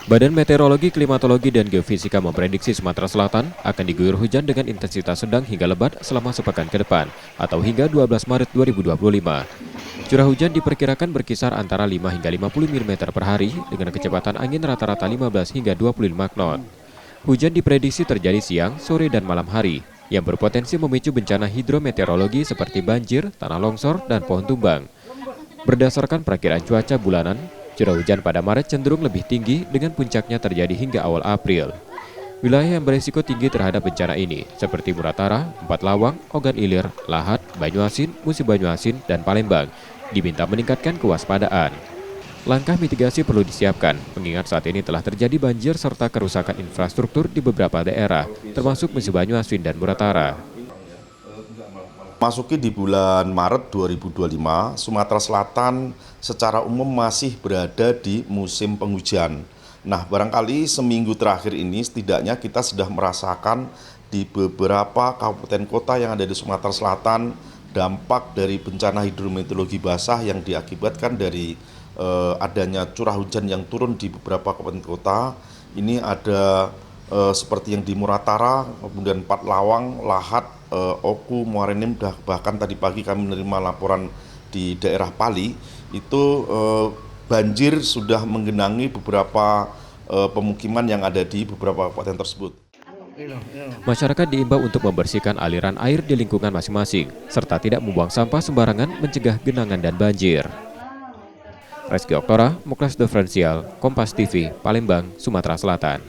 Badan Meteorologi, Klimatologi, dan Geofisika memprediksi Sumatera Selatan akan diguyur hujan dengan intensitas sedang hingga lebat selama sepekan ke depan, atau hingga 12 Maret 2025. Curah hujan diperkirakan berkisar antara 5 hingga 50 mm per hari dengan kecepatan angin rata-rata 15 hingga 25 knot. Hujan diprediksi terjadi siang, sore, dan malam hari, yang berpotensi memicu bencana hidrometeorologi seperti banjir, tanah longsor, dan pohon tumbang. Berdasarkan perakiraan cuaca bulanan, curah hujan pada Maret cenderung lebih tinggi dengan puncaknya terjadi hingga awal April. Wilayah yang berisiko tinggi terhadap bencana ini seperti Muratara, Empat Lawang, Ogan Ilir, Lahat, Banyuasin, Musi Banyuasin, dan Palembang diminta meningkatkan kewaspadaan. Langkah mitigasi perlu disiapkan, mengingat saat ini telah terjadi banjir serta kerusakan infrastruktur di beberapa daerah, termasuk Musi Banyuasin dan Muratara. Masuki di bulan Maret 2025, Sumatera Selatan secara umum masih berada di musim penghujan. Nah, barangkali seminggu terakhir ini setidaknya kita sudah merasakan di beberapa kabupaten kota yang ada di Sumatera Selatan dampak dari bencana hidrometeorologi basah yang diakibatkan dari adanya curah hujan yang turun di beberapa kabupaten kota. Ini ada seperti yang di Muratara, kemudian Empat Lawang, Lahat, Oku, Muarenim, bahkan tadi pagi kami menerima laporan di daerah Pali, itu banjir sudah menggenangi beberapa pemukiman yang ada di beberapa kabupaten tersebut. Masyarakat diimbau untuk membersihkan aliran air di lingkungan masing-masing, serta tidak membuang sampah sembarangan mencegah genangan dan banjir. Reski Oktora, Muklas Diferensial, Kompas TV, Palembang, Sumatera Selatan.